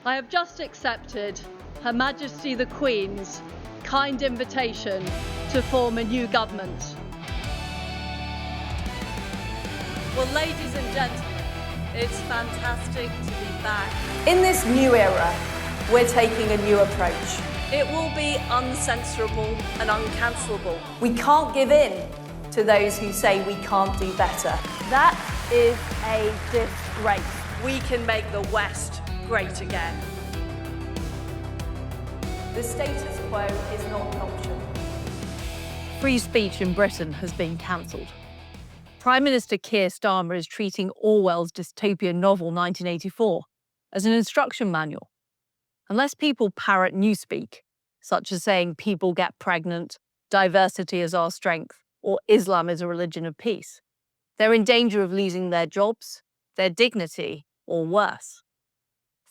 I have just accepted Her Majesty the Queen's kind invitation to form a new government. Well, ladies and gentlemen, it's fantastic to be back. In this new era, we're taking a new approach. It will be uncensorable and uncancelable. We can't give in to those who say we can't do better. That is a disgrace. We can make the West great again. The status quo is not an option. Free speech in Britain has been cancelled. Prime Minister Keir Starmer is treating Orwell's dystopian novel 1984 as an instruction manual. Unless people parrot newspeak, such as saying people get pregnant, diversity is our strength, or Islam is a religion of peace, they're in danger of losing their jobs, their dignity, or worse.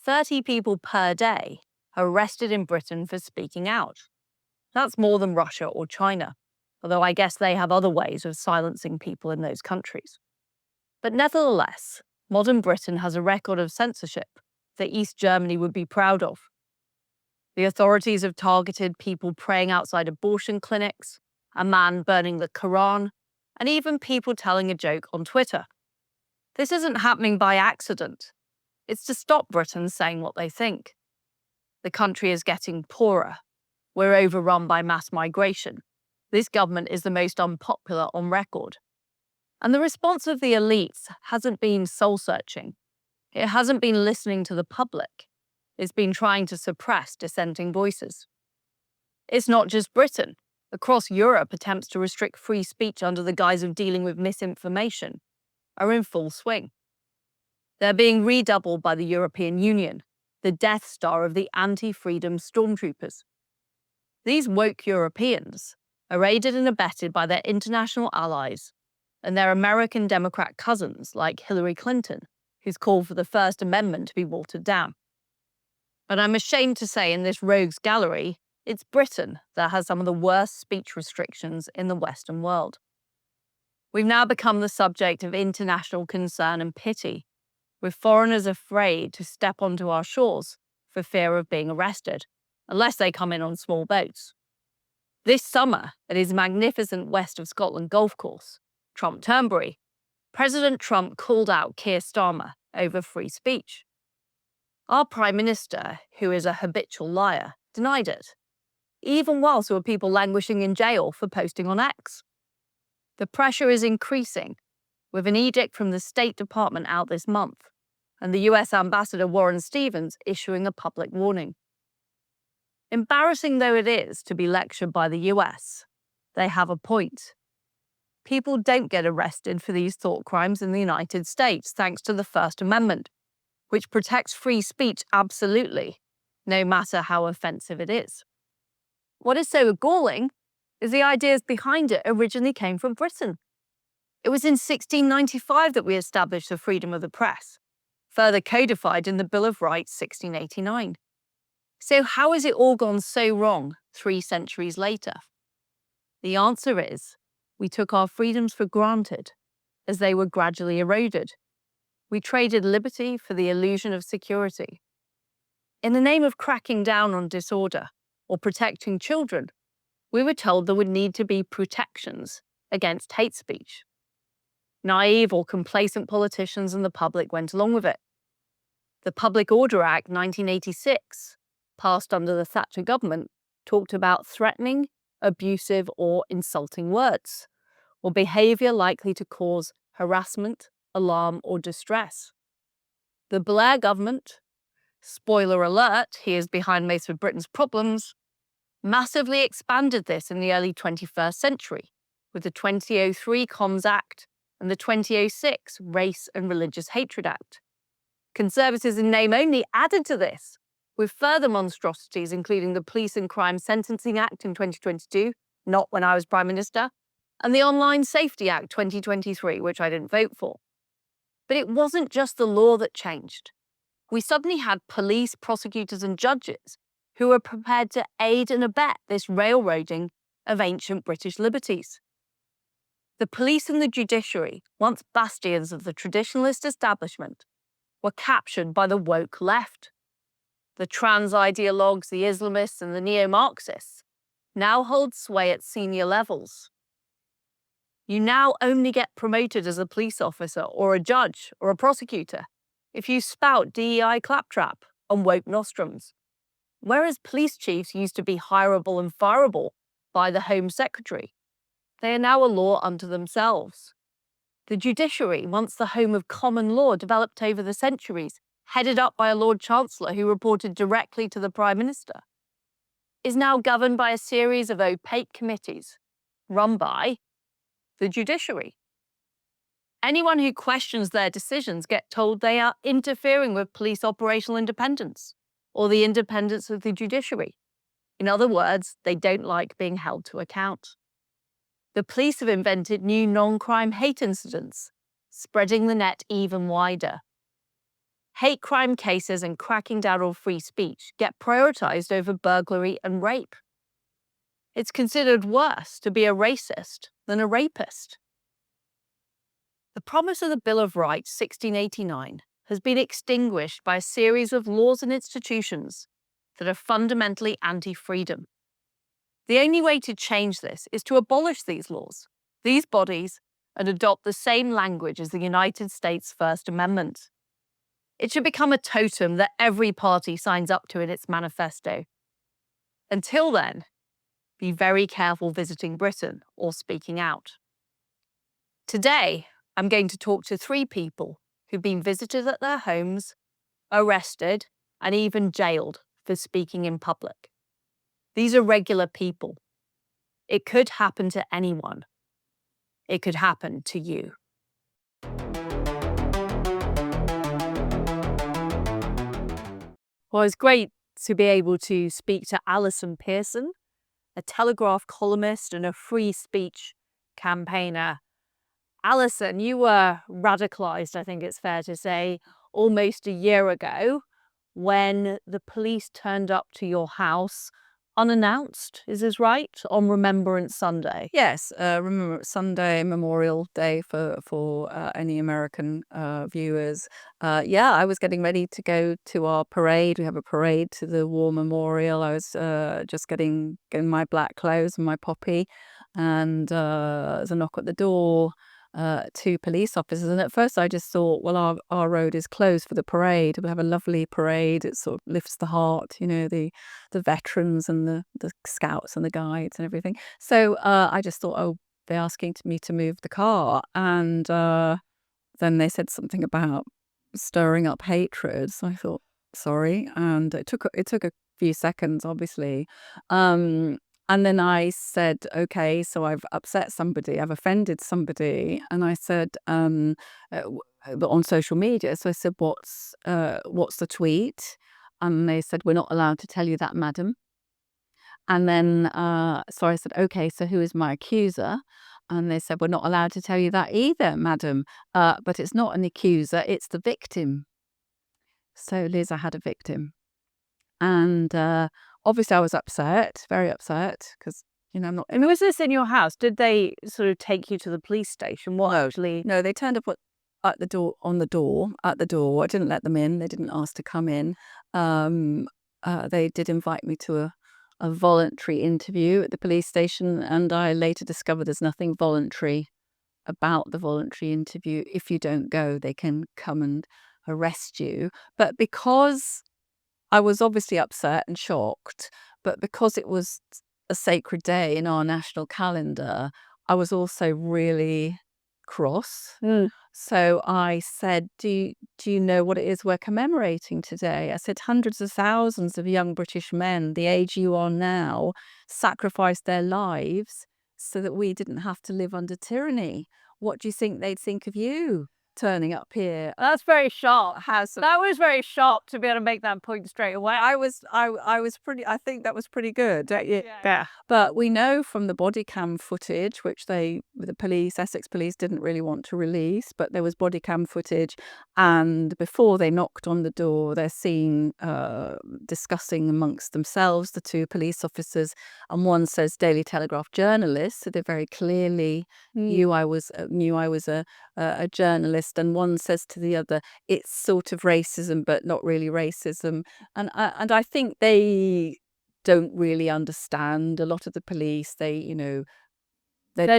30 people per day are arrested in Britain for speaking out. That's more than Russia or China, although I guess they have other ways of silencing people in those countries. But nevertheless, modern Britain has a record of censorship that East Germany would be proud of. The authorities have targeted people praying outside abortion clinics, a man burning the Quran, and even people telling a joke on Twitter. This isn't happening by accident. It's to stop Britons saying what they think. The country is getting poorer. We're overrun by mass migration. This government is the most unpopular on record. And the response of the elites hasn't been soul-searching. It hasn't been listening to the public. It's been trying to suppress dissenting voices. It's not just Britain. Across Europe, attempts to restrict free speech under the guise of dealing with misinformation are in full swing. They're being redoubled by the European Union, the Death Star of the anti-freedom stormtroopers. These woke Europeans are aided and abetted by their international allies and their American Democrat cousins like Hillary Clinton, who's called for the First Amendment to be watered down. But I'm ashamed to say in this rogues gallery, it's Britain that has some of the worst speech restrictions in the Western world. We've now become the subject of international concern and pity, with foreigners afraid to step onto our shores for fear of being arrested, unless they come in on small boats. This summer, at his magnificent West of Scotland golf course, Trump Turnberry, President Trump called out Keir Starmer over free speech. Our Prime Minister, who is a habitual liar, denied it, even whilst there were people languishing in jail for posting on X. The pressure is increasing, with an edict from the State Department out this month, and the US Ambassador Warren Stevens issuing a public warning. Embarrassing though it is to be lectured by the US, they have a point. People don't get arrested for these thought crimes in the United States thanks to the First Amendment, which protects free speech absolutely, no matter how offensive it is. What is so galling is the ideas behind it originally came from Britain. It was in 1695 that we established the freedom of the press, further codified in the Bill of Rights 1689. So how has it all gone so wrong 3 centuries later? The answer is, we took our freedoms for granted as they were gradually eroded. We traded liberty for the illusion of security. In the name of cracking down on disorder or protecting children, we were told there would need to be protections against hate speech. Naive or complacent politicians and the public went along with it. The Public Order Act 1986, passed under the Thatcher government, talked about threatening, abusive or insulting words, or behaviour likely to cause harassment, alarm or distress. The Blair government, spoiler alert, he is behind most of Britain's problems, massively expanded this in the early 21st century with the 2003 Comms Act and the 2006 Race and Religious Hatred Act. Conservatives in name only added to this, with further monstrosities including the Police and Crime Sentencing Act in 2022, not when I was Prime Minister, and the Online Safety Act 2023, which I didn't vote for. But it wasn't just the law that changed. We suddenly had police, prosecutors and judges who were prepared to aid and abet this railroading of ancient British liberties. The police and the judiciary, once bastions of the traditionalist establishment, were captured by the woke left. the trans ideologues, the Islamists and the neo-Marxists, now hold sway at senior levels. You now only get promoted as a police officer or a judge or a prosecutor if you spout DEI claptrap and woke nostrums. Whereas police chiefs used to be hireable and fireable by the Home Secretary, they are now a law unto themselves. The judiciary, once the home of common law developed over the centuries, headed up by a Lord Chancellor who reported directly to the Prime Minister, is now governed by a series of opaque committees run by the judiciary. Anyone who questions their decisions get told they are interfering with police operational independence or the independence of the judiciary. In other words, they don't like being held to account. The police have invented new non-crime hate incidents, spreading the net even wider. Hate crime cases and cracking down on free speech get prioritised over burglary and rape. It's considered worse to be a racist than a rapist. The promise of the Bill of Rights, 1689, has been extinguished by a series of laws and institutions that are fundamentally anti-freedom. The only way to change this is to abolish these laws, these bodies, and adopt the same language as the United States First Amendment. It should become a totem that every party signs up to in its manifesto. Until then, be very careful visiting Britain or speaking out. Today, I'm going to talk to 3 people who've been visited at their homes, arrested, and even jailed for speaking in public. These are regular people. It could happen to anyone. It could happen to you. Well, it's great to be able to speak to Allison Pearson, a Telegraph columnist and a free speech campaigner. Allison, you were radicalised, I think it's fair to say, almost a year ago when the police turned up to your house unannounced, is this right, on Remembrance Sunday? Yes, Remembrance Sunday, Memorial Day for any American viewers. Yeah, I was getting ready to go to our parade. We have a parade to the War Memorial. I was just getting my black clothes and my poppy, and there's a knock at the door. 2 police officers, and at first I just thought, well, our road is closed for the parade. We have a lovely parade. It sort of lifts the heart, you know, the veterans and the scouts and the guides and everything. So I just thought, oh, they're asking me to move the car, and then they said something about stirring up hatred. So I thought, sorry, and it took a few seconds, obviously. And then I said, okay, so I've upset somebody, I've offended somebody. And I said, on social media. So I said, what's the tweet? And they said, we're not allowed to tell you that, madam. And then, so I said, okay, so who is my accuser? And they said, we're not allowed to tell you that either, madam. But it's not an accuser, it's the victim. So Liz, I had a victim. And obviously I was upset, very upset, because, you know, I'm not... And was this in your house? Did they sort of take you to the police station? What actually? No, they turned up at the door, at the door. I didn't let them in. They didn't ask to come in. They did invite me to a voluntary interview at the police station, and I later discovered there's nothing voluntary about the voluntary interview. If you don't go, they can come and arrest you. But because I was obviously upset and shocked, but because it was a sacred day in our national calendar, I was also really cross. So I said, do you know what it is we're commemorating today? I said, hundreds of thousands of young British men, the age you are now, sacrificed their lives so that we didn't have to live under tyranny. What do you think they'd think of you turning up here? That's very sharp. That was very sharp to be able to make that point straight away. I think that was pretty good. Yeah. But we know from the body cam footage, which the Essex police didn't really want to release, but there was body cam footage, and before they knocked on the door, they're seen discussing amongst themselves, the 2 police officers, and one says Daily Telegraph journalist, so they very clearly knew I was a journalist protest and one says to the other, it's sort of racism, but not really racism. And I think they don't really understand. A lot of the police, They're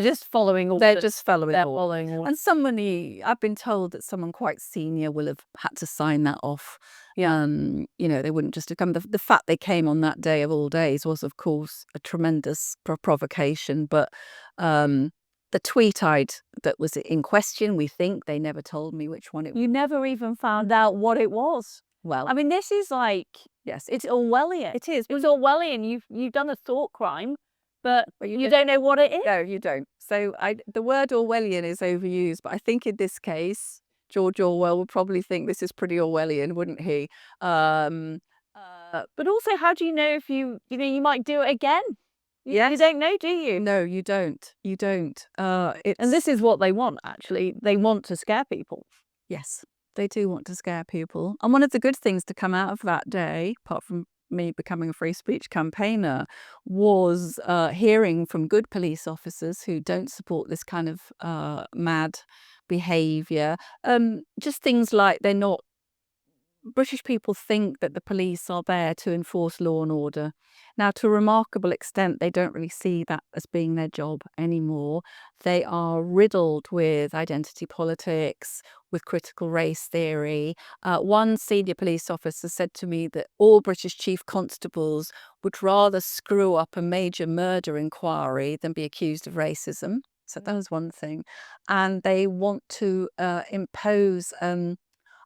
just following orders. they're just following They're orders. following orders. And somebody, I've been told that someone quite senior will have had to sign that off. Yeah. They wouldn't just have come. The fact they came on that day of all days was, of course, a tremendous provocation. But the tweet that was in question, we think, they never told me which one it was. You never even found out what it was. Well, I mean, this is like, yes, it's Orwellian. it is. It was Orwellian. You've done a thought crime, but you don't don't know what it is. No, you don't. So the word Orwellian is overused, but I think in this case, George Orwell would probably think this is pretty Orwellian, wouldn't he? But also, how do you know if you might do it again? Yes. You don't know, do you? No, you don't. You don't. And this is what they want, actually. They want to scare people. Yes, they do want to scare people. And one of the good things to come out of that day, apart from me becoming a free speech campaigner, was hearing from good police officers who don't support this kind of mad behaviour. Just things like British people think that the police are there to enforce law and order. Now, to a remarkable extent, they don't really see that as being their job anymore. They are riddled with identity politics, with critical race theory. One senior police officer said to me that all British chief constables would rather screw up a major murder inquiry than be accused of racism. So that was one thing. And they want to impose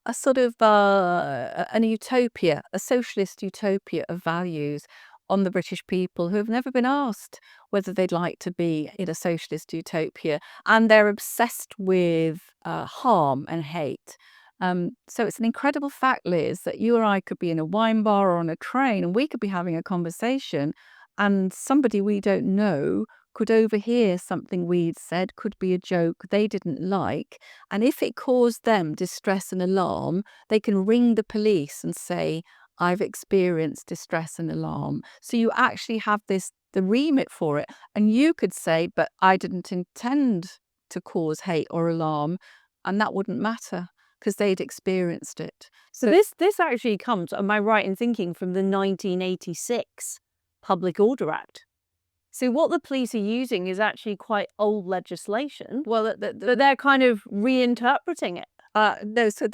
a sort of an utopia, a socialist utopia of values on the British people who have never been asked whether they'd like to be in a socialist utopia. And they're obsessed with harm and hate. So it's an incredible fact, Liz, that you or I could be in a wine bar or on a train and we could be having a conversation and somebody we don't know could overhear something we'd said, could be a joke they didn't like. And if it caused them distress and alarm, they can ring the police and say, I've experienced distress and alarm. So you actually have the remit for it. And you could say, but I didn't intend to cause hate or alarm. And that wouldn't matter because they'd experienced it. So this actually comes, am I right in thinking, from the 1986 Public Order Act? So what the police are using is actually quite old legislation. Well, but they're kind of reinterpreting it. No, so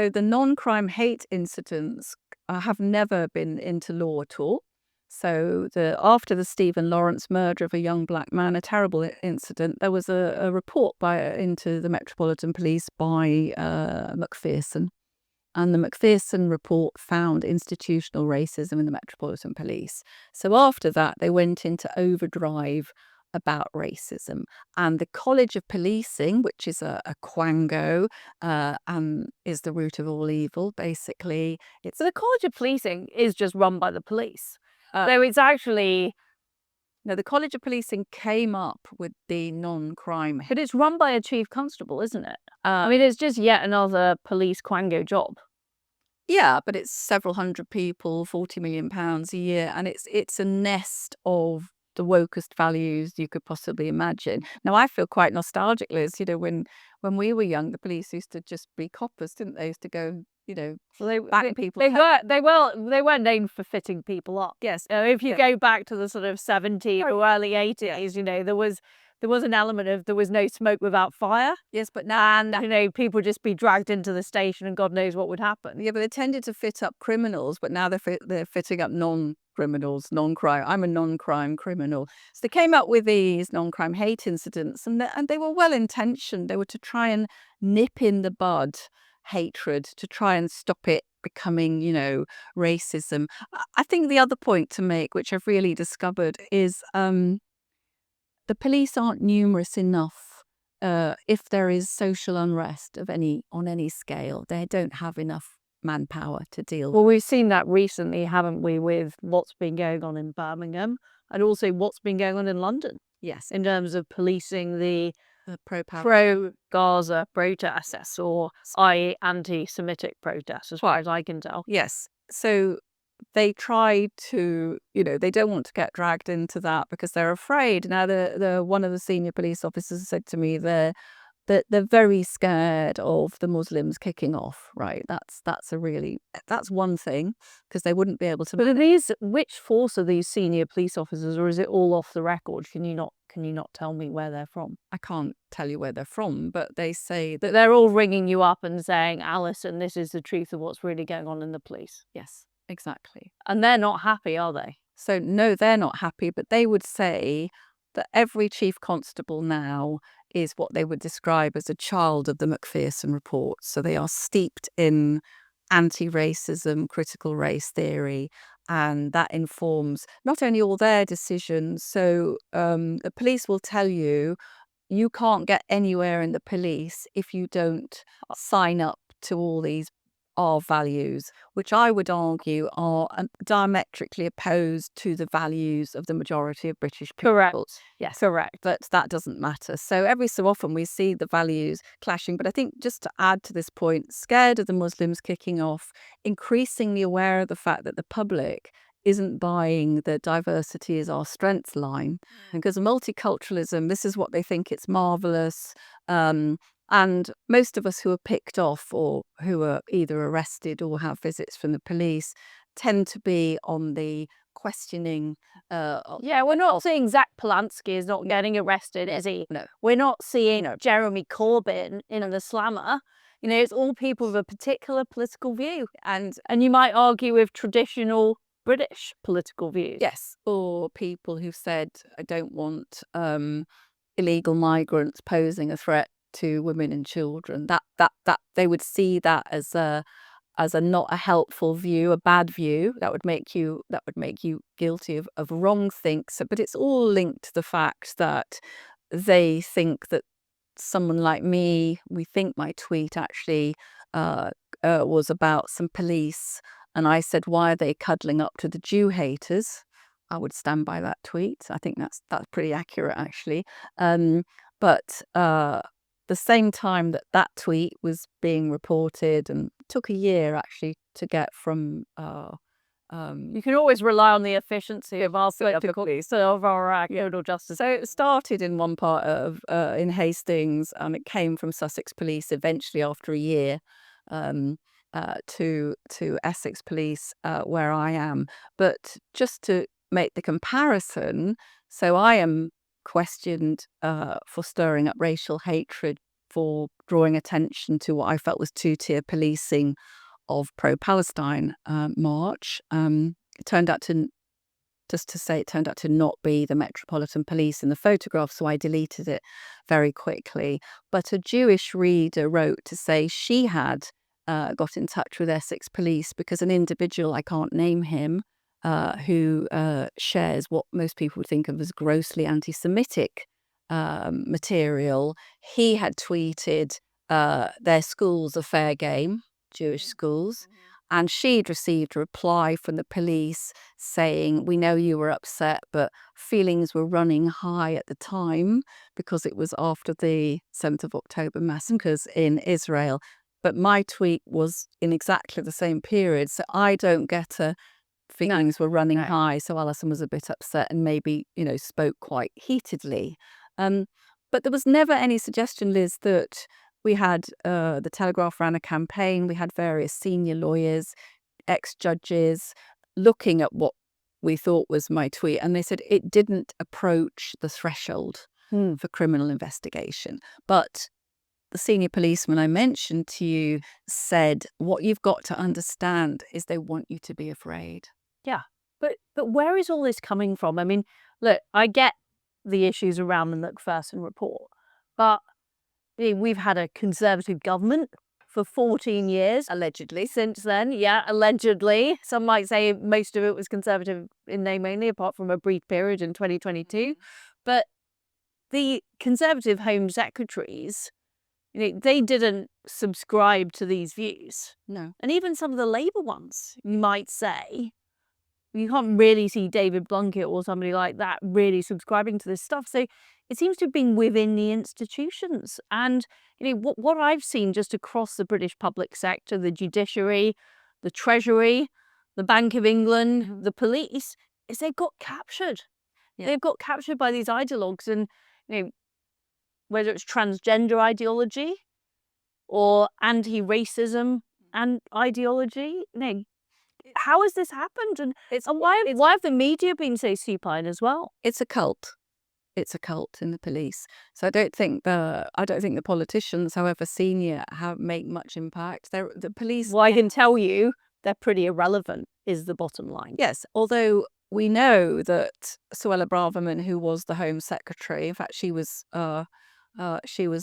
the non-crime hate incidents have never been into law at all. So after the Stephen Lawrence murder of a young black man, a terrible incident, there was a report into the Metropolitan Police by Macpherson. And the Macpherson report found institutional racism in the Metropolitan Police. So after that, they went into overdrive about racism. And the College of Policing, which is a quango and is the root of all evil, basically. So the College of Policing is just run by the police. So it's actually... No, the College of Policing came up with the non-crime. But it's run by a chief constable, isn't it? I mean, it's just yet another police quango job. Yeah, but it's several hundred people, £40 million a year, and it's a nest of the wokest values you could possibly imagine. Now, I feel quite nostalgic, Liz. When we were young, the police used to just be coppers, didn't they? Used to go, back people. They weren't named for fitting people up. Yes. If you go back to the sort of 70s or early 80s, there was an element of there was no smoke without fire. Yes, but now, and people would just be dragged into the station and God knows what would happen. Yeah, but they tended to fit up criminals, but now they're fitting up non-criminals, non-crime. I'm a non-crime criminal. So they came up with these non-crime hate incidents, and they were well-intentioned. They were to try and nip in the bud hatred, to try and stop it becoming, racism. I think the other point to make, which I've really discovered, is the police aren't numerous enough. If there is social unrest on any scale, they don't have enough manpower to deal. Well, we've seen that recently, haven't we, with what's been going on in Birmingham and also what's been going on in London. Yes, in terms of policing the pro-Gaza protests or anti-Semitic protests, as far as I can tell. Yes. So they try to, they don't want to get dragged into that because they're afraid. Now, one of the senior police officers said to me, they're very scared of the Muslims kicking off, right? That's one thing, because they wouldn't be able to. But which force are these senior police officers, or is it all off the record? Can you not tell me where they're from? I can't tell you where they're from, but they say that That they're all ringing you up and saying, Alison, this is the truth of what's really going on in the police. yes, exactly. And they're not happy, are they? So no, they're not happy, but they would say that every chief constable now is what they would describe as a child of the Macpherson report. So they are steeped in anti-racism, critical race theory, and that informs not only all their decisions. So the police will tell you, you can't get anywhere in the police if you don't sign up to all these our values, which I would argue are diametrically opposed to the values of the majority of British people. Correct. Yes. Correct. But that doesn't matter. So every so often we see the values clashing. But I think, just to add to this point, scared of the Muslims kicking off, increasingly aware of the fact that the public isn't buying the diversity is our strength line, because multiculturalism, this is what they think, it's marvelous. And most of us who are picked off or who are either arrested or have visits from the police tend to be on the questioning. Yeah, we're not seeing Zach Polanski is not getting arrested, is he? No. We're not seeing Jeremy Corbyn in the slammer. It's all people with a particular political view. And you might argue with traditional British political views. Yes, or people who've said, I don't want illegal migrants posing a threat to women and children. That they would see that as a not a helpful view, a bad view. That would make you guilty of wrongthink. So, but it's all linked to the fact that they think that someone like me, we think my tweet actually was about some police, and I said, why are they cuddling up to the Jew haters? I would stand by that tweet. I think that's pretty accurate, actually. But the same time that tweet was being reported, and took a year actually to get from. You can always rely on the efficiency of our police, of our criminal justice. So it started in one part of in Hastings, and it came from Sussex Police eventually after a year to Essex Police, where I am. But just to make the comparison, so I am questioned for stirring up racial hatred, for drawing attention to what I felt was two-tier policing of pro-Palestine march. It turned out to not be the Metropolitan Police in the photograph, so I deleted it very quickly. But a Jewish reader wrote to say she had got in touch with Essex Police because an individual, I can't name him, who shares what most people would think of as grossly anti-Semitic material, he had tweeted their school's a fair game, Jewish schools, and she'd received a reply from the police saying, we know you were upset, but feelings were running high at the time because it was after the 7th of October massacres in Israel. But my tweet was in exactly the same period, so I don't get a feelings were running high, so Alison was a bit upset and maybe, spoke quite heatedly. But there was never any suggestion, Liz, that we had the Telegraph ran a campaign. We had various senior lawyers, ex-judges, looking at what we thought was my tweet, and they said it didn't approach the threshold for criminal investigation. But the senior policeman I mentioned to you said, what you've got to understand is they want you to be afraid. Yeah, but where is all this coming from? I mean, look, I get the issues around the Macpherson report, but we've had a Conservative government for 14 years. Allegedly. Since then, yeah, allegedly. Some might say most of it was Conservative in name only, apart from a brief period in 2022. But the Conservative Home Secretaries, they didn't subscribe to these views. No. And even some of the Labour ones, you might say, you can't really see David Blunkett or somebody like that really subscribing to this stuff. So it seems to have been within the institutions. And, what I've seen just across the British public sector, the judiciary, the Treasury, the Bank of England, the police, is they've got captured. Yeah. They've got captured by these ideologues. And, whether it's transgender ideology or anti-racism and ideology. No, how has this happened? And why have the media been so supine as well? It's a cult. It's a cult in the police. So I don't think the politicians, however senior, make much impact. The police. Well, I can tell you they're pretty irrelevant, is the bottom line. Yes, although we know that Suella Braverman, who was the Home Secretary, in fact, she was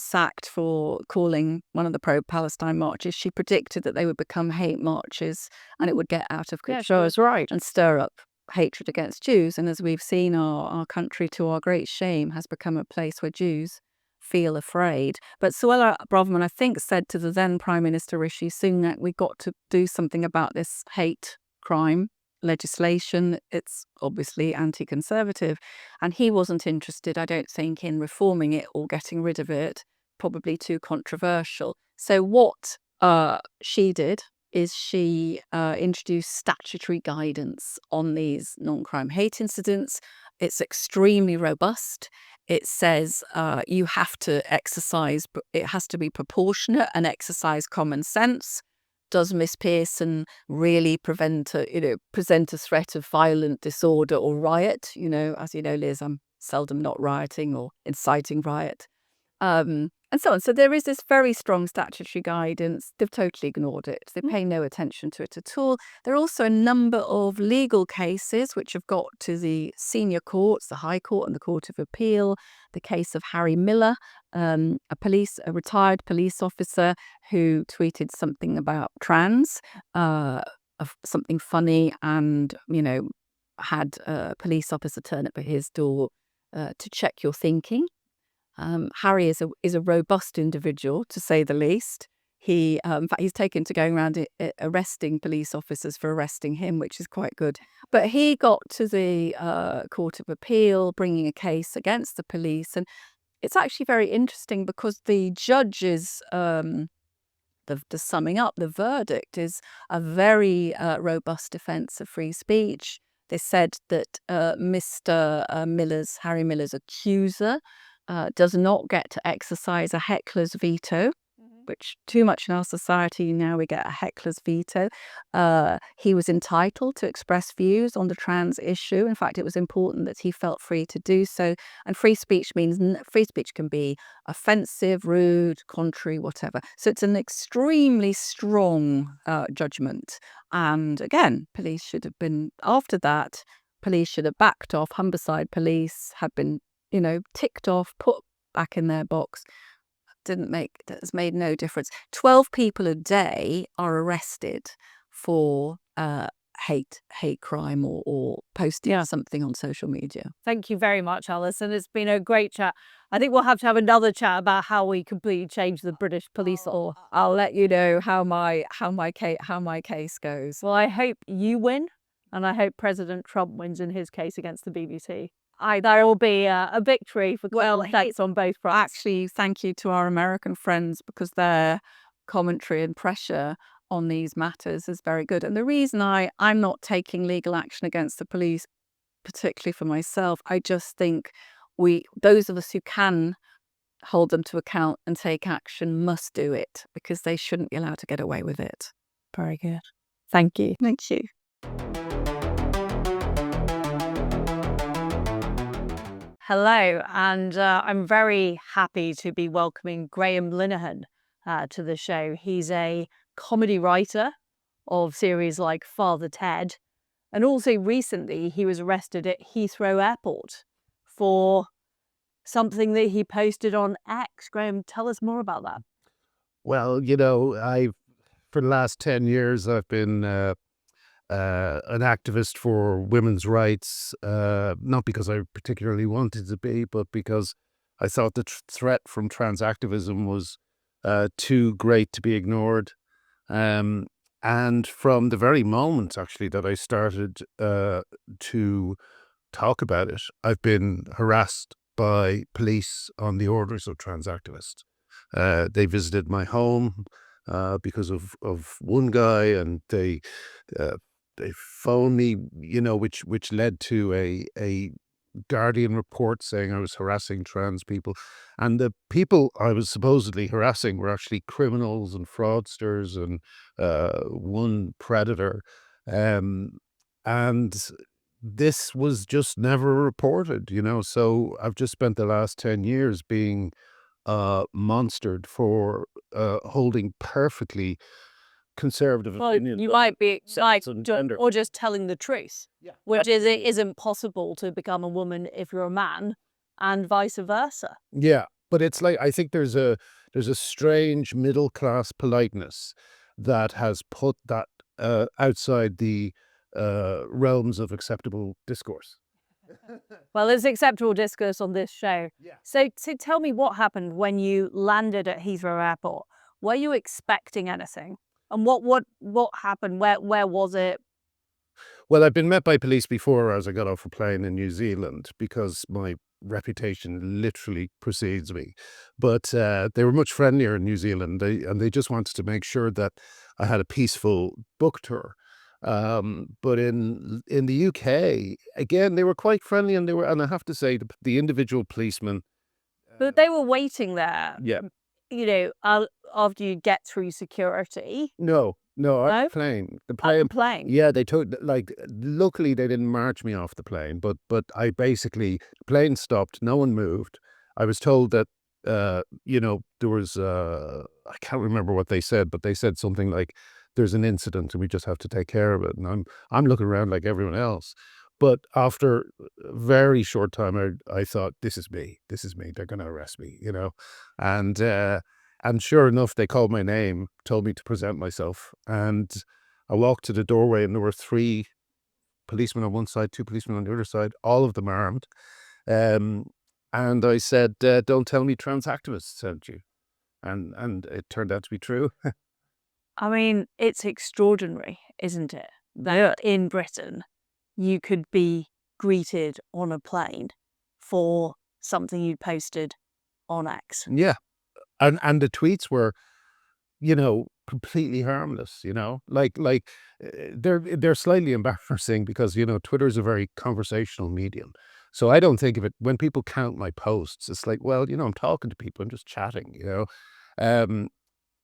sacked for calling one of the pro-Palestine marches. She predicted that they would become hate marches and it would get out of control. Yeah, right. And stir up hatred against Jews. And as we've seen, our country, to our great shame, has become a place where Jews feel afraid. But Suella Braverman, I think, said to the then Prime Minister Rishi Sunak, we got to do something about this hate crime legislation. It's obviously anti-conservative, and he wasn't interested, I don't think, in reforming it or getting rid of it. Probably too controversial. So what she did is she introduced statutory guidance on these non-crime hate incidents. It's extremely robust. It says you have to exercise, it has to be proportionate and exercise common sense. Does Miss Pearson really present a threat of violent disorder or riot? As you know, Liz, I'm seldom not rioting or inciting riot. And so on. So there is this very strong statutory guidance. They've totally ignored it. They pay no attention to it at all. There are also a number of legal cases which have got to the senior courts, the High Court and the Court of Appeal. The case of Harry Miller, a retired police officer who tweeted something about trans, something funny, and had a police officer turn up at his door to check your thinking. Harry is a robust individual, to say the least. In fact, he's taken to going around arresting police officers for arresting him, which is quite good. But he got to the Court of Appeal, bringing a case against the police, and it's actually very interesting because the judge's summing up, the verdict is a very robust defence of free speech. They said that Harry Miller's accuser does not get to exercise a heckler's veto, which too much in our society now, we get a heckler's veto. He was entitled to express views on the trans issue. In fact, it was important that he felt free to do so. And free speech means free speech can be offensive, rude, contrary, whatever. So it's an extremely strong judgment. And again, police should have been, after that, police should have backed off. Humberside police had been ticked off, put back in their box. That has made no difference. 12 people a day are arrested for hate crime or posting something on social media. Thank you very much, Alison. It's been a great chat. I think we'll have to have another chat about how we completely change the British police law. I'll let you know how my case goes. Well, I hope you win, and I hope President Trump wins in his case against the BBC. There will be a victory for thanks on both fronts. Actually, thank you to our American friends, because their commentary and pressure on these matters is very good. And the reason I'm not taking legal action against the police, particularly for myself, I just think those of us who can hold them to account and take action must do it, because they shouldn't be allowed to get away with it. Very good. Thank you. Thank you. Hello, and I'm very happy to be welcoming Graham Linehan to the show. He's a comedy writer of series like Father Ted, and also recently he was arrested at Heathrow Airport for something that he posted on X. Graham, tell us more about that. Well, for the last 10 years, I've been an activist for women's rights, not because I particularly wanted to be, but because I thought the threat from trans activism was too great to be ignored. And from the very moment, actually, that I started to talk about it, I've been harassed by police on the orders of trans activists. They visited my home because of one guy, and they phoned me, which led to a Guardian report saying I was harassing trans people. And the people I was supposedly harassing were actually criminals and fraudsters and one predator. And this was just never reported, So I've just spent the last 10 years being monstered for holding perfectly conservative Well, opinions. you might be like, and gender. or just telling the truth, Yeah. which is it isn't possible to become a woman if you're a man, and vice versa. Yeah, but it's like I think there's a strange middle class politeness that has put that outside the realms of acceptable discourse. Well, there's acceptable discourse on this show. Yeah. So tell me what happened when you landed at Heathrow Airport. Were you expecting anything? And what happened? Where was it? Well, I've been met by police before as I got off a plane in New Zealand because my reputation literally precedes me. But they were much friendlier in New Zealand. They just wanted to make sure that I had a peaceful book tour. But in the UK, again, they were quite friendly, and and I have to say, the individual policemen. But they were waiting there. Yeah. After you get through security. No, No? the plane. The At the plane. plane. Yeah, they took luckily they didn't march me off the plane, but I basically the plane stopped, no one moved. I was told that there was I can't remember what they said, but they said something like there's an incident and we just have to take care of it. And I'm looking around like everyone else. But after a very short time, I thought, this is me. They're going to arrest me, And sure enough, they called my name, told me to present myself. And I walked to the doorway, and there were 3 policemen on one side, 2 policemen on the other side, all of them armed. And I said, don't tell me trans activists sent you. And it turned out to be true. I mean, it's extraordinary, isn't it? That in Britain, you could be greeted on a plane for something you posted on X. Yeah. And the tweets were, completely harmless, they're slightly embarrassing because, Twitter is a very conversational medium. So I don't think of it when people count my posts, it's like, well, I'm talking to people, I'm just chatting,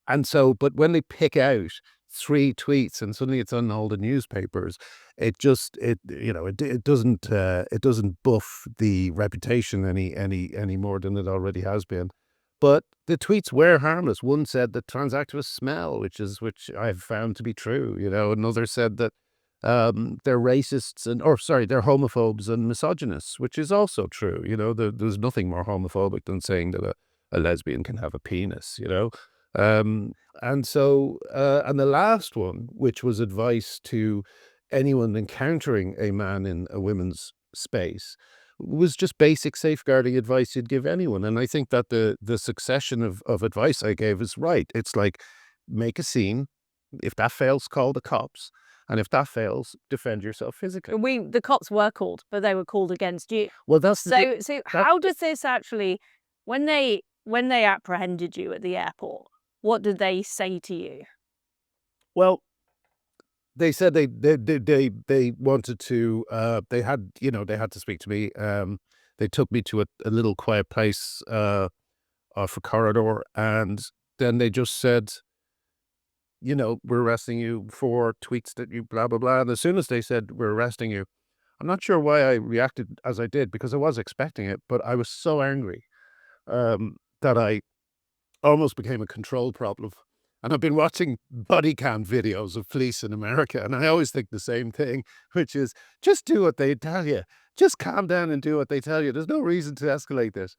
And so, but when they pick out 3 tweets and suddenly it's on all the newspapers, it doesn't buff the reputation any more than it already has been. But the tweets were harmless. One said that trans activists smell, which I've found to be true. Another said that they're racists they're homophobes and misogynists, which is also true. There's nothing more homophobic than saying that a lesbian can have a penis. And so, and the last one, which was advice to anyone encountering a man in a women's space, was just basic safeguarding advice you'd give anyone. And I think that the succession of advice I gave is right. It's like, make a scene. If that fails, call the cops. And if that fails, defend yourself physically. The cops were called, but they were called against you. Well, that's so how does this actually, when they apprehended you at the airport, what did they say to you? Well, they said they wanted to. They had to speak to me. They took me to a little quiet place off a corridor, and then they just said, we're arresting you for tweets that you blah blah blah. And as soon as they said we're arresting you, I'm not sure why I reacted as I did, because I was expecting it, but I was so angry that I almost became a control problem. And I've been watching body cam videos of police in America, and I always think the same thing, which is just do what they tell you. Just calm down and do what they tell you. There's no reason to escalate this.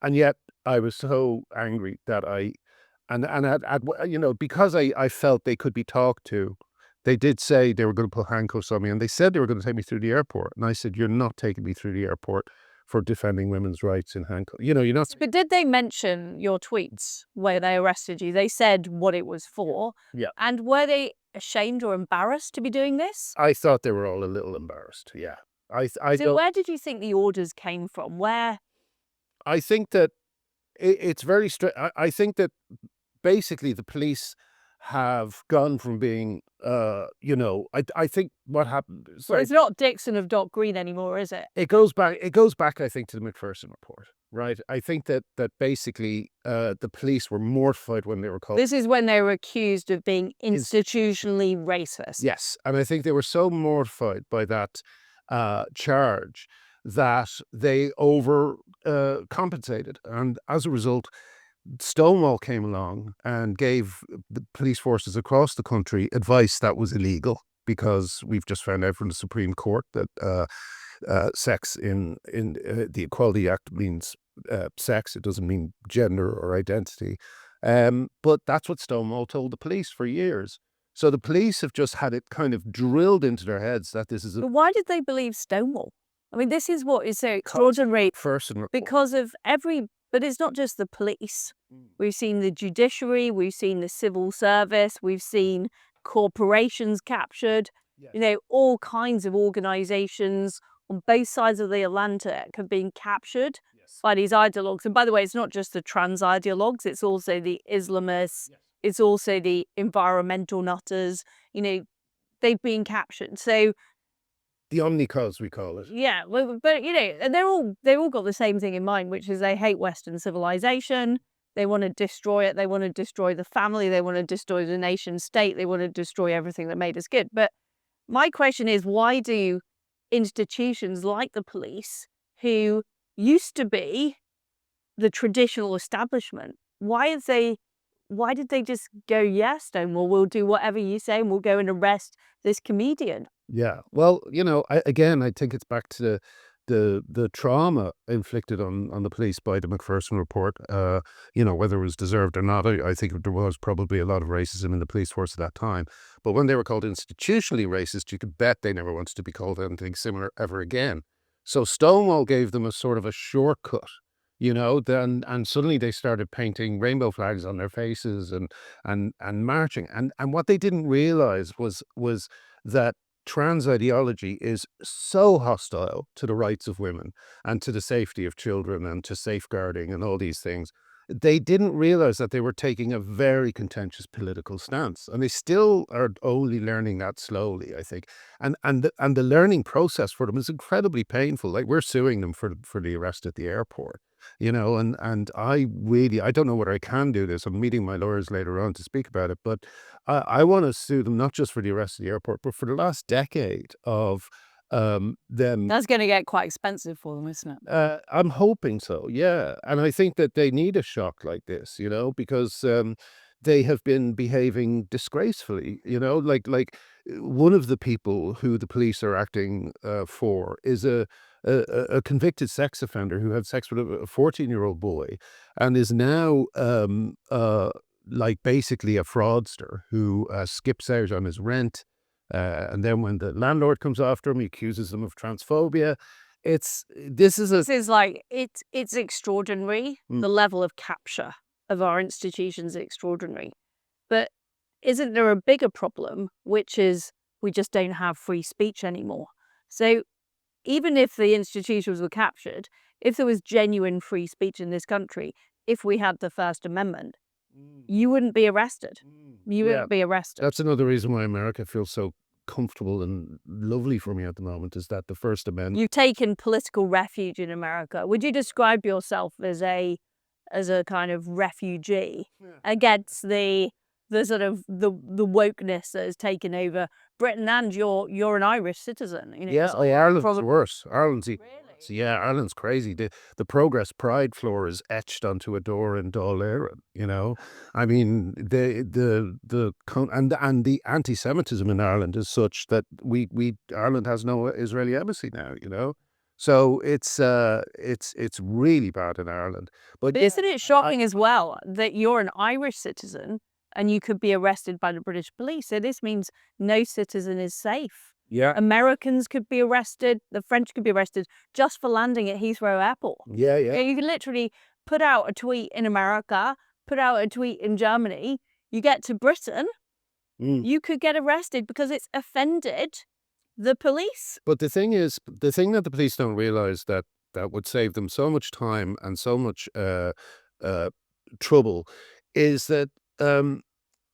And yet I was so angry that because I felt they could be talked to, they did say they were going to put handcuffs on me, and they said they were going to take me through the airport. And I said, you're not taking me through the airport for defending women's rights in handcuffs. You're not. But did they mention your tweets where they arrested you? They said what it was for. Yeah. And were they ashamed or embarrassed to be doing this? I thought they were all a little embarrassed. Yeah. So where did you think the orders came from? Where? I think that it's very strict. I think that basically the police have gone from being, I think what happened. Well, it's not Dixon of Dock Green anymore, is it? It goes back. It goes back, I think, to the Macpherson report, right? I think that basically the police were mortified when they were called. This is when they were accused of being institutionally racist. Yes, and I think they were so mortified by that charge that they over compensated, and as a result, Stonewall came along and gave the police forces across the country advice that was illegal, because we've just found out from the Supreme Court that sex in the Equality Act means sex. It doesn't mean gender or identity. But that's what Stonewall told the police for years. So the police have just had it kind of drilled into their heads that this is a But why did they believe Stonewall? I mean, this is what is so extraordinary Person report. because of but it's not just the police. We've seen the judiciary, we've seen the civil service, we've seen corporations captured, all kinds of organizations on both sides of the Atlantic have been captured by these ideologues. And by the way, it's not just the trans ideologues, it's also the Islamists, it's also the environmental nutters, they've been captured. So the omnicause, we call it. yeah, well, but and they've all got the same thing in mind, which is they hate Western civilization. They want to destroy it. They want to destroy the family. They want to destroy the nation state. They want to destroy everything that made us good. But my question is, why do institutions like the police, who used to be the traditional establishment, why did they just go, yes, Stonewall, we'll do whatever you say and we'll go and arrest this comedian? Yeah. Well, I think it's back to the trauma inflicted on the police by the Macpherson report. Whether it was deserved or not, I think there was probably a lot of racism in the police force at that time. But when they were called institutionally racist, you could bet they never wanted to be called anything similar ever again. So Stonewall gave them a sort of a shortcut. And suddenly they started painting rainbow flags on their faces and marching. And what they didn't realize was that trans ideology is so hostile to the rights of women and to the safety of children and to safeguarding and all these things. They didn't realize that they were taking a very contentious political stance, and they still are only learning that slowly, I think. And the learning process for them is incredibly painful. Like, we're suing them for the arrest at the airport, and I don't know whether I can do this. I'm meeting my lawyers later on to speak about it, but I want to sue them not just for the arrest at the airport, but for the last decade of them. That's going to get quite expensive for them, isn't it? I'm hoping so, yeah. And I think that they need a shock like this, because they have been behaving disgracefully, like one of the people who the police are acting for is a convicted sex offender who had sex with a 14-year-old boy and is now like basically a fraudster who skips out on his rent. And then when the landlord comes after him, he accuses them of transphobia. It's extraordinary. The level of capture of our institutions is extraordinary. But isn't there a bigger problem, which is we just don't have free speech anymore? So even if the institutions were captured, if there was genuine free speech in this country, if we had the First Amendment, you wouldn't be arrested. You wouldn't be arrested. That's another reason why America feels so comfortable and lovely for me at the moment, is that the First Amendment. You've taken political refuge in America. Would you describe yourself as a kind of refugee against the sort of the wokeness that has taken over Britain? And you're an Irish citizen. Ireland's worse. Ireland's crazy. The Progress Pride floor is etched onto a door in Dáil Éireann. I mean, the anti-Semitism in Ireland is such that Ireland has no Israeli embassy now. So it's really bad in Ireland. But isn't it shocking as well that you're an Irish citizen and you could be arrested by the British police? So this means no citizen is safe. Yeah. Americans could be arrested. The French could be arrested just for landing at Heathrow Airport. Yeah. You can literally put out a tweet in America, put out a tweet in Germany. You get to Britain, you could get arrested because it's offended the police. But the thing that the police don't realize that would save them so much time and so much trouble is that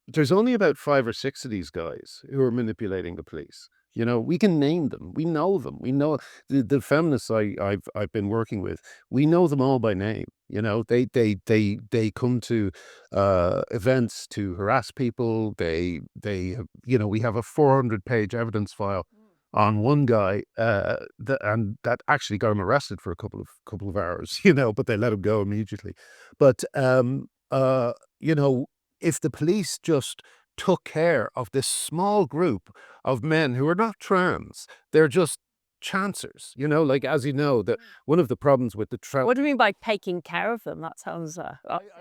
there's only about 5 or 6 of these guys who are manipulating the police. You know, we can name them. We know them. We know the feminists I've been working with. We know them all by name. You know, they come to events to harass people. You know, we have a 400-page evidence file on one guy that actually got him arrested for a couple of hours. You know, but they let him go immediately. But you know, if the police just took care of this small group of men who are not trans, they're just chancers, you know, like, as you know, that one of the problems with the trans. What do you mean by taking care of them? That sounds I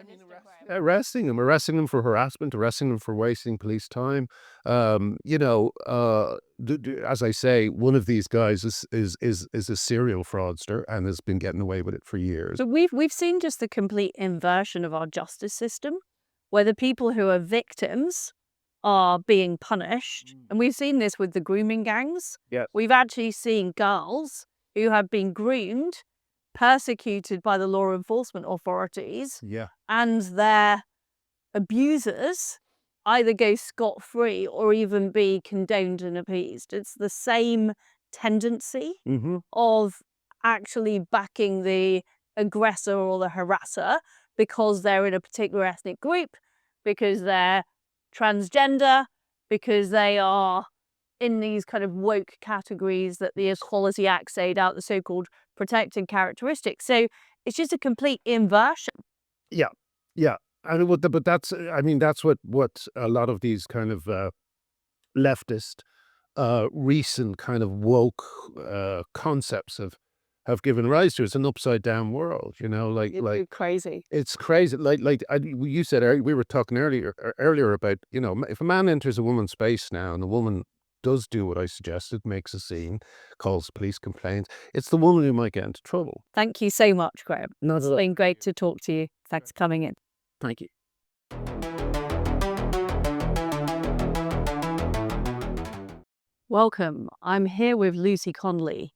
mean, arresting them for harassment, arresting them for wasting police time. You know, as I say, one of these guys is a serial fraudster and has been getting away with it for years. So we've seen just the complete inversion of our justice system, where the people who are victims are being punished. And we've seen this with the grooming gangs. Yeah. We've actually seen girls who have been groomed, persecuted by the law enforcement authorities, Yeah. and their abusers either go scot-free or even be condoned and appeased. It's the same tendency of actually backing the aggressor or the harasser because they're in a particular ethnic group, because they're transgender, because they are in these kind of woke categories that the Equality Act laid out, the so-called protected characteristics. So it's just a complete inversion. Yeah, yeah. And but that's, I mean, that's what a lot of these kind of leftist, recent kind of woke concepts have given rise to. It's an upside down world, you know, like Crazy. it's crazy. You said we were talking earlier about, you know, if a man enters a woman's space now and the woman does do what I suggested, makes a scene, calls police complaints, it's the woman who might get into trouble. Thank you so much, Graham. It's been great to talk to you. Thanks for coming in. Thank you. Welcome. I'm here with Lucy Connelly,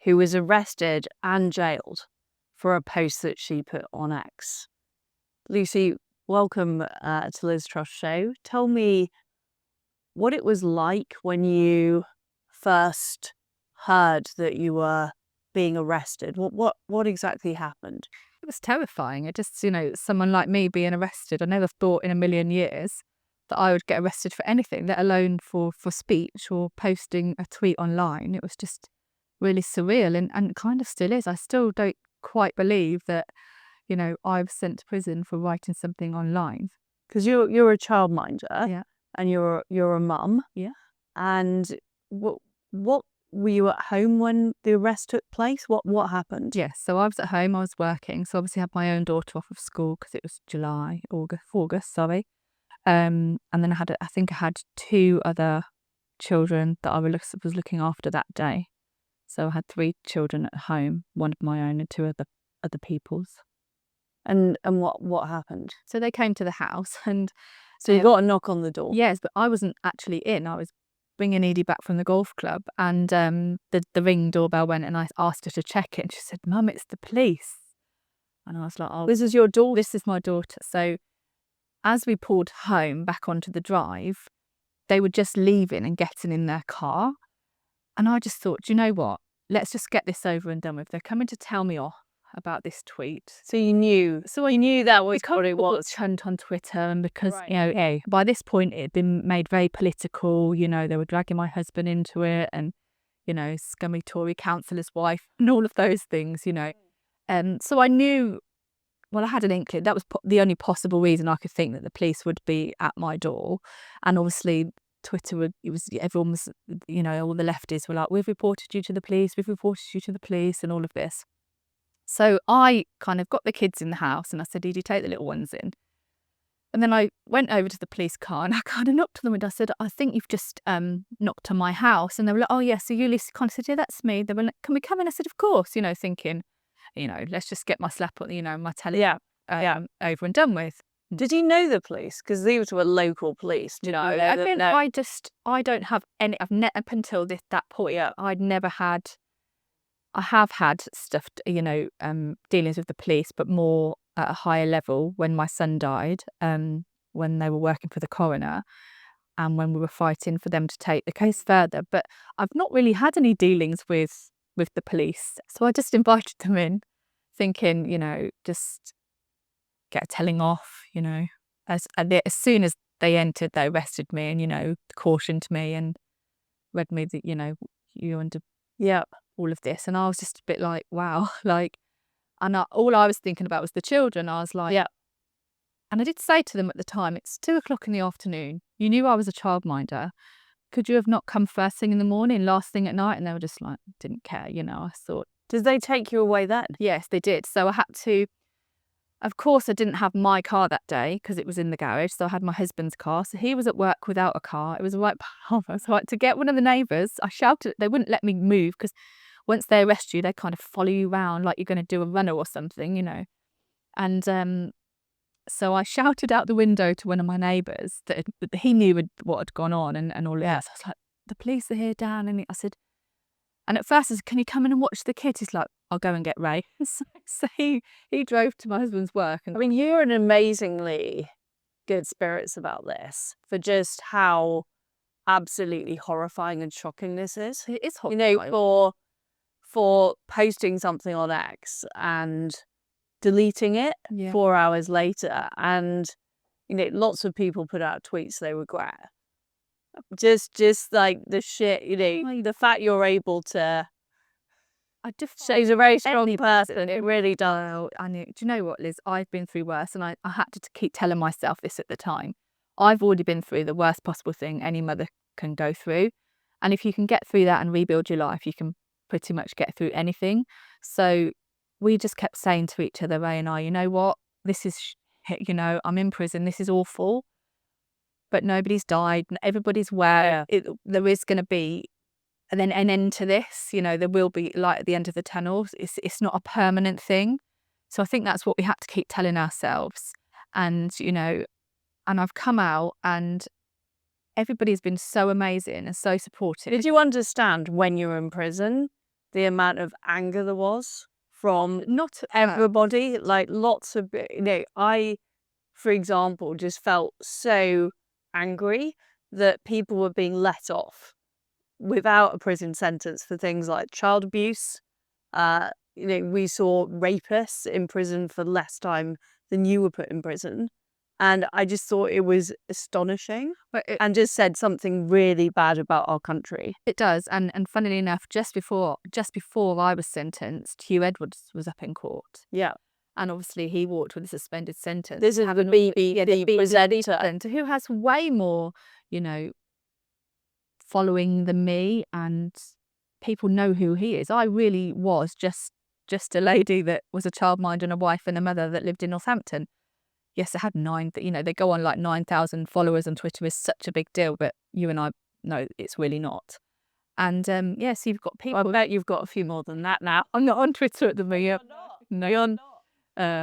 who was arrested and jailed for a post that she put on X. Lucy, welcome to Liz Truss show. Tell me what it was like when you first heard that you were being arrested. What exactly happened? It was terrifying. It just, you know, someone like me being arrested. I never thought in a million years that I would get arrested for anything, let alone for speech or posting a tweet online. It was just really surreal and kind of still is. I still don't quite believe that, you know, I was sent to prison for writing something online. Because you're a childminder, Yeah. and you're a mum. Yeah. And what were you at home when the arrest took place? What happened? Yes, so I was at home, I was working, so obviously I had my own daughter off of school because it was August, sorry. And then I think I had 2 other children that I was looking after that day. So I had 3 children at home, one of my own and 2 other people's. And what happened? So they came to the house and So you got a knock on the door? yes, but I wasn't actually in. I was bringing Edie back from the golf club and the Ring doorbell went and I asked her to check it and she said, "Mum, it's the police." And I was like, "Oh, This is your daughter? this is my daughter." So as we pulled home back onto the drive, they were just leaving and getting in their car. And I just thought, do you know what? Let's just get this over and done with. They're coming to tell me off about this tweet. So you knew that was what it was. Chunt on Twitter, and because Right. you know, by this point it had been made very political. You know, they were dragging my husband into it, and you know, scummy Tory councillor's wife, and all of those things. You know, so I knew. Well, I had an inkling. That was the only possible reason I could think that the police would be at my door, and obviously Twitter everyone was, you know, all the lefties were like, "We've reported you to the police. We've reported you to the police," and all of this. So I kind of got the kids in the house and I said, "Edie, take the little ones in." And then I went over to the police car and I kind of knocked on the window. I said, "I think you've just knocked on my house." And they were like, "Oh, yeah, so you Lucy Connelly?" I said, "Yeah, that's me." They were like, "Can we come in?" I said, "Of course," you know, thinking, you know, let's just get my slap on, you know, my telly over and done with. Did you know the police? Because these were local police. No, I mean, I don't have any, up until that point, I'd never had, I have had stuff, you know, dealings with the police, but more at a higher level when my son died, when they were working for the coroner and when we were fighting for them to take the case further. But I've not really had any dealings with the police. So I just invited them in, thinking, just get a telling off, As soon as they entered, they arrested me and, cautioned me and read me that, you under all of this. And I was just a bit like, wow, all I was thinking about was the children. I was like, And I did say to them at the time, it's 2:00 in the afternoon. You knew I was a childminder. Could you have not come first thing in the morning, last thing at night? And they were just like, didn't care, I thought. Did they take you away then? Yes, they did. So I had to, of course, I didn't have my car that day because it was in the garage. So I had my husband's car. So he was at work without a car. It was right behind us. So I had to get one of the neighbours. I shouted, they wouldn't let me move because once they arrest you, they kind of follow you around like you're going to do a runner or something, And so I shouted out the window to one of my neighbours that he knew what had gone on and all of that. So I was like, the police are here, Dan. And I said, and at first I said, can you come in and watch the kids? He's like, I'll go and get Ray. So he drove to my husband's work. And I mean, you're in amazingly good spirits about this for just how absolutely horrifying and shocking this is. it is horrifying. For posting something on X and deleting it 4 hours later, and lots of people put out tweets they regret. Just like the shit, the fact you're able to. I just She's a very strong person. It really does. I knew. Do you know what, Liz? I've been through worse, and I had to keep telling myself this at the time. I've already been through the worst possible thing any mother can go through, and if you can get through that and rebuild your life, you can pretty much get through anything. So we just kept saying to each other, Ray and I, you know what? This is shit, I'm in prison. This is awful. But nobody's died. Everybody's aware there is going to be an end to this. There will be light at the end of the tunnel. It's not a permanent thing. So I think that's what we had to keep telling ourselves. And, and I've come out and everybody's been so amazing and so supportive. Did you understand when you were in prison the amount of anger there was from not everybody? Like lots of, I, for example, just felt so angry that people were being let off without a prison sentence for things like child abuse. We saw rapists in prison for less time than you were put in prison. And I just thought it was astonishing and just said something really bad about our country. It does. And funnily enough, just before I was sentenced, Hugh Edwards was up in court. Yeah. And obviously he walked with a suspended sentence. This is the BBC presenter who has way more, following than me, and people know who he is. I really was just a lady that was a childminder and a wife and a mother that lived in Northampton. Yes, I had they go on like 9,000 followers on Twitter is such a big deal, but you and I know it's really not. And so you've got people. I bet you've got a few more than that now. I'm not on Twitter at the moment. No, you're not.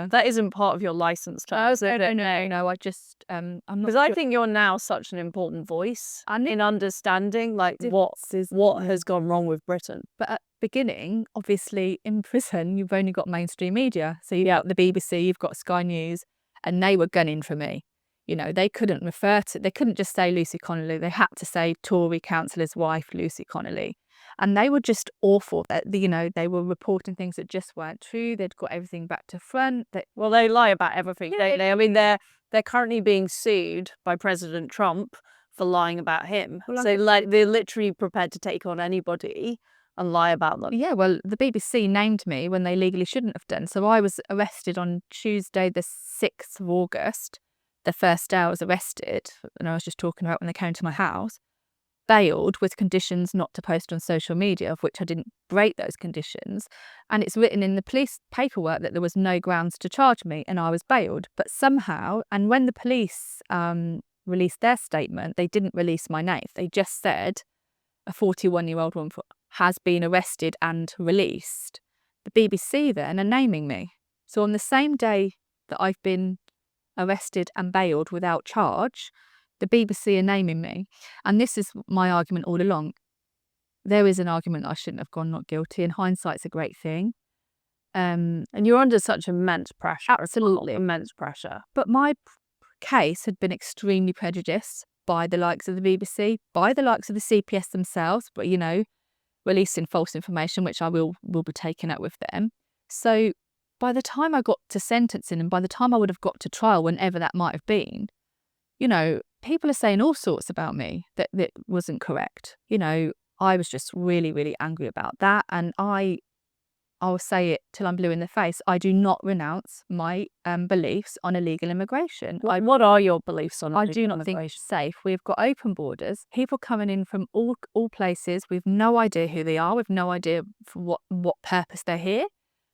That isn't part of your license terms. No. I just I'm not. Because I think you're now such an important voice in understanding what has gone wrong with Britain. But at the beginning, obviously, in prison, you've only got mainstream media. So you've got the BBC, you've got Sky News, and they were gunning for me. They couldn't they couldn't just say Lucy Connelly. They had to say Tory councillor's wife, Lucy Connelly. And they were just awful. They were reporting things that just weren't true. They'd got everything back to front. They lie about everything, don't they? I mean, they're currently being sued by President Trump for lying about him. Well, so they're literally prepared to take on anybody and lie about them. Yeah, well, the BBC named me when they legally shouldn't have done. So I was arrested on Tuesday, the 6th of August. The first day I was arrested, and I was just talking about when they came to my house. Bailed with conditions not to post on social media, of which I didn't break those conditions. And it's written in the police paperwork that there was no grounds to charge me, and I was bailed. But somehow, and when the police released their statement, they didn't release my name. They just said a 41-year-old woman has been arrested and released. The BBC then are naming me. So on the same day that I've been arrested and bailed without charge, the BBC are naming me. And this is my argument all along. There is an argument I shouldn't have gone not guilty, and hindsight's a great thing. And you're under such immense pressure. Absolutely. Immense pressure. But my case had been extremely prejudiced by the likes of the BBC, by the likes of the CPS themselves, but, you know, releasing false information, which I will be taking up with them. So by the time I got to sentencing and by the time I would have got to trial, whenever that might have been, you know, people are saying all sorts about me that wasn't correct. You know, I was just really, really angry about that. And I'll say it till I'm blue in the face. I do not renounce my beliefs on illegal immigration. What are your beliefs on I illegal do not think immigration? it's safe. We've got open borders, people coming in from all places. We've no idea who they are. We've no idea for what purpose they're here.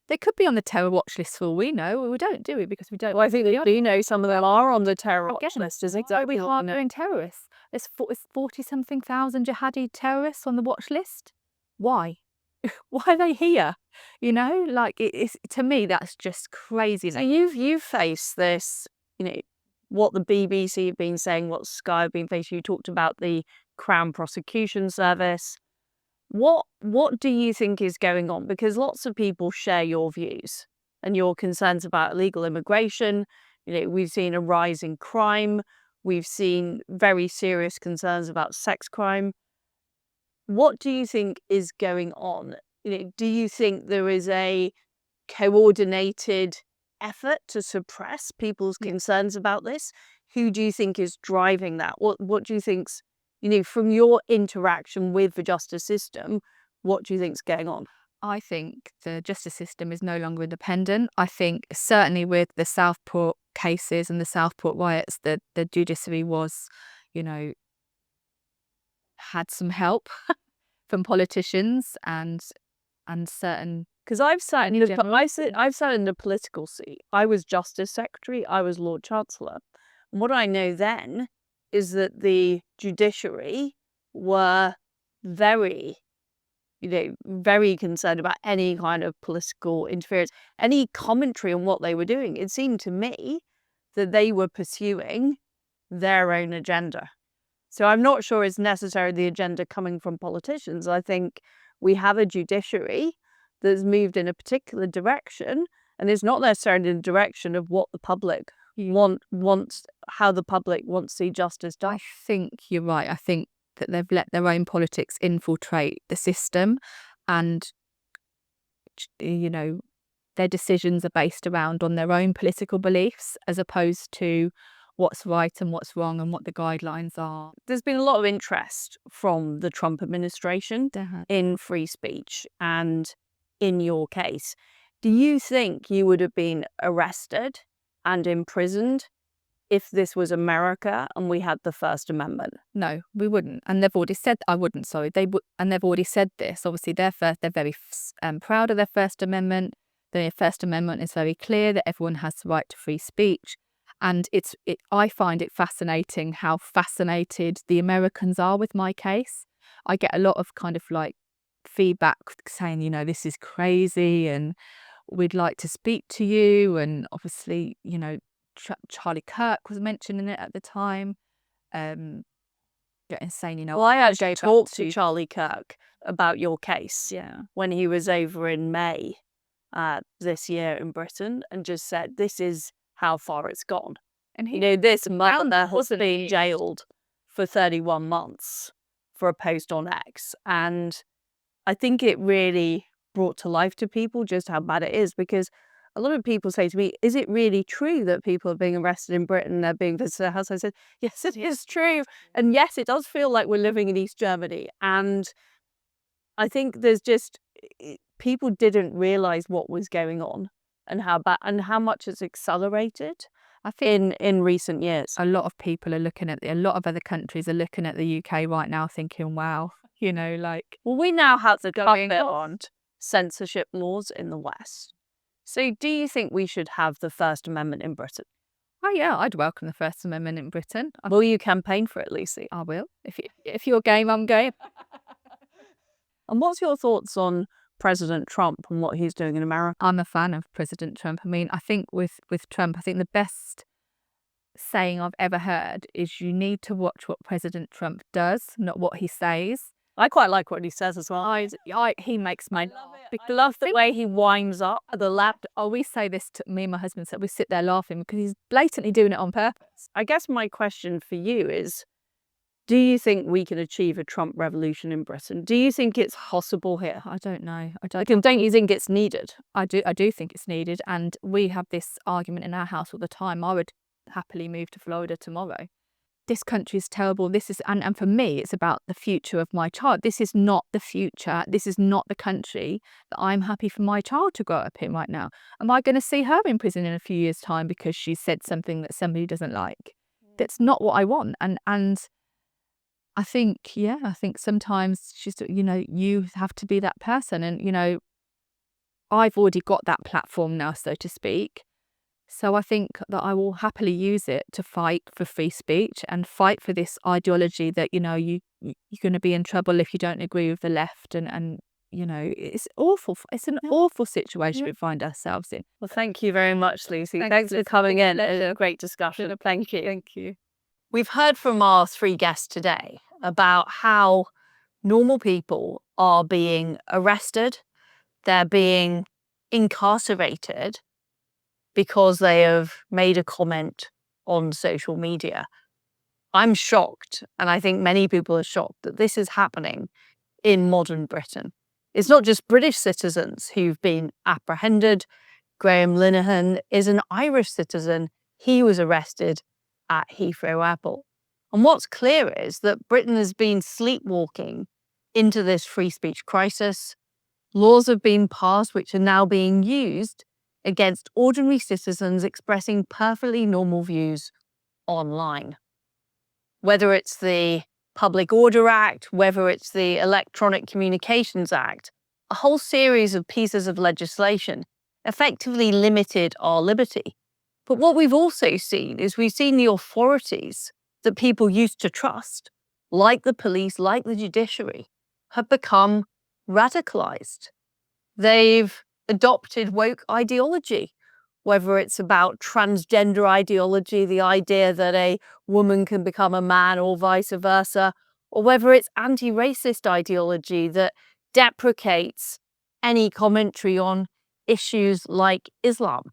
They could be on the terror watch list for all we know. We don't do it because we don't. Well, I think that you know some of them are on the terror Again, watch list. Is why are exactly we what I know. harbouring terrorists? There's 40-something thousand jihadi terrorists on the watch list. Why? Why are they here? You know, like it's to me that's just crazy. So you've faced this, you know, what the BBC have been saying, what Sky have been facing. You talked about the Crown Prosecution Service. What do you think is going on? Because lots of people share your views and your concerns about illegal immigration. You know, we've seen a rise in crime. We've seen very serious concerns about sex crime. What do you think is going on? You know, do you think there is a coordinated effort to suppress people's concerns about this? Who do you think is driving that? What do you think's, you know, from your interaction with the justice system, what do you think's going on? I think the justice system is no longer independent. I think certainly with the Southport cases and the Southport riots, the judiciary was, you know, had some help from politicians and certain. Because I've sat in the political seat. I was Justice Secretary. I was Lord Chancellor. And what I know then is that the judiciary were very, you know, very concerned about any kind of political interference, any commentary on what they were doing. It seemed to me that they were pursuing their own agenda. So I'm not sure it's necessarily the agenda coming from politicians. I think we have a judiciary that's moved in a particular direction, and it's not necessarily in the direction of what the public wants, how the public wants to see justice done. I think you're right. I think that they've let their own politics infiltrate the system, and, you know, their decisions are based around on their own political beliefs as opposed to what's right and what's wrong and what the guidelines are. There's been a lot of interest from the Trump administration in free speech and in your case. Do you think you would have been arrested and imprisoned if this was America and we had the First Amendment? No, we wouldn't. And they've already said, I wouldn't, sorry. They would, and they've already said this. Obviously, they're very proud of their First Amendment. Their First Amendment is very clear that everyone has the right to free speech. And I find it fascinating how fascinated the Americans are with my case. I get a lot of kind of like feedback saying, you know, this is crazy and we'd like to speak to you. And obviously, you know, Charlie Kirk was mentioning it at the time. Getting saying, you know, well, I actually talked to Charlie Kirk about your case when he was over in May this year in Britain, and just said, this is how far it's gone. And you know, this mother has been jailed for 31 months for a post on X. And I think it really brought to life to people just how bad it is, because a lot of people say to me, is it really true that people are being arrested in Britain and they're being visited to their house? I said, yes, it is true. And yes, it does feel like we're living in East Germany. And I think there's just, people didn't realise what was going on and how bad and how much it's accelerated. I think in recent years, a lot of people are looking at a lot of other countries are looking at the UK right now, thinking, "Wow, you know, like." Well, we now have the going on censorship laws in the West. So, do you think we should have the First Amendment in Britain? Oh yeah, I'd welcome the First Amendment in Britain. Will you campaign for it, Lucy? I will. If you're game, I'm game. And what's your thoughts on President Trump and what he's doing in America? I'm a fan of President Trump. I mean, I think with Trump, I think the best saying I've ever heard is you need to watch what President Trump does, not what he says. I quite like what he says as well. He makes me laugh. I love the way he winds up the lap. We say this to me and my husband, we sit there laughing because he's blatantly doing it on purpose. I guess my question for you is, do you think we can achieve a Trump revolution in Britain? Do you think it's possible here? I don't know. Don't you think it's needed? I do think it's needed, and we have this argument in our house all the time. I would happily move to Florida tomorrow. This country is terrible. And for me, it's about the future of my child. This is not the future. This is not the country that I'm happy for my child to grow up in right now. Am I going to see her in prison in a few years' time because she said something that somebody doesn't like? That's not what I want. And I think sometimes you have to be that person. And, I've already got that platform now, so to speak. So I think that I will happily use it to fight for free speech and fight for this ideology that, you're going to be in trouble if you don't agree with the left. And it's awful. It's an awful situation we find ourselves in. Well, thank you very much, Lucy. Thanks for coming in. It was a great discussion. Thank you. Thank you. We've heard from our three guests today about how normal people are being arrested, they're being incarcerated because they have made a comment on social media. I'm shocked, and I think many people are shocked, that this is happening in modern Britain. It's not just British citizens who've been apprehended. Graham Linehan is an Irish citizen. He was arrested at Heathrow Airport. And what's clear is that Britain has been sleepwalking into this free speech crisis. Laws have been passed which are now being used against ordinary citizens expressing perfectly normal views online. Whether it's the Public Order Act, whether it's the Electronic Communications Act, a whole series of pieces of legislation effectively limited our liberty. But what we've also seen is we've seen the authorities that people used to trust, like the police, like the judiciary, have become radicalized. They've adopted woke ideology, whether it's about transgender ideology, the idea that a woman can become a man or vice versa, or whether it's anti-racist ideology that deprecates any commentary on issues like Islam.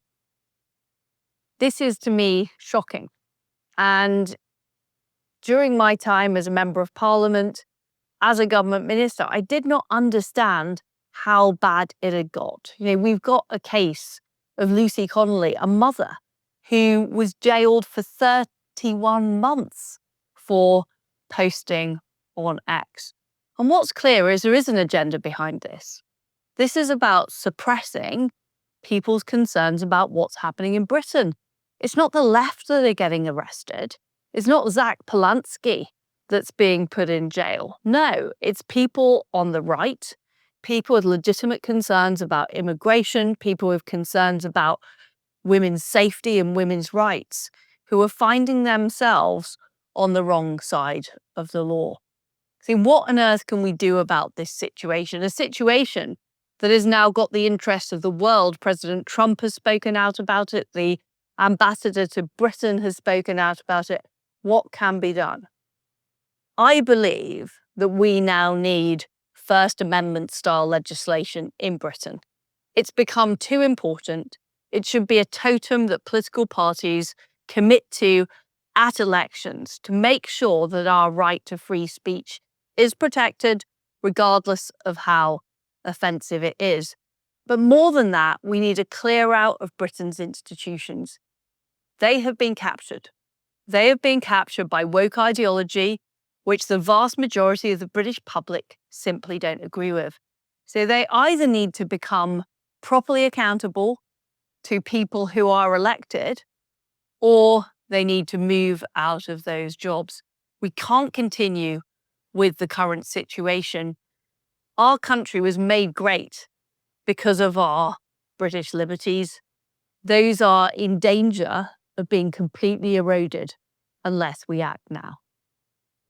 This is, to me, shocking. And during my time as a Member of Parliament, as a government minister, I did not understand how bad it had got. We've got a case of Lucy Connelly, a mother who was jailed for 31 months for posting on X. And what's clear is there is an agenda behind this. This is about suppressing people's concerns about what's happening in Britain. It's not the left that are getting arrested. It's not Zach Polanski that's being put in jail. No, it's people on the right, people with legitimate concerns about immigration, people with concerns about women's safety and women's rights, who are finding themselves on the wrong side of the law. See, what on earth can we do about this situation? A situation that has now got the interest of the world. President Trump has spoken out about it. The ambassador to Britain has spoken out about it. What can be done? I believe that we now need First Amendment style legislation in Britain. It's become too important. It should be a totem that political parties commit to at elections to make sure that our right to free speech is protected, regardless of how offensive it is. But more than that, we need a clear out of Britain's institutions. They have been captured. They have been captured by woke ideology, which the vast majority of the British public simply don't agree with. So they either need to become properly accountable to people who are elected, or they need to move out of those jobs. We can't continue with the current situation. Our country was made great because of our British liberties. Those are in danger of being completely eroded unless we act now.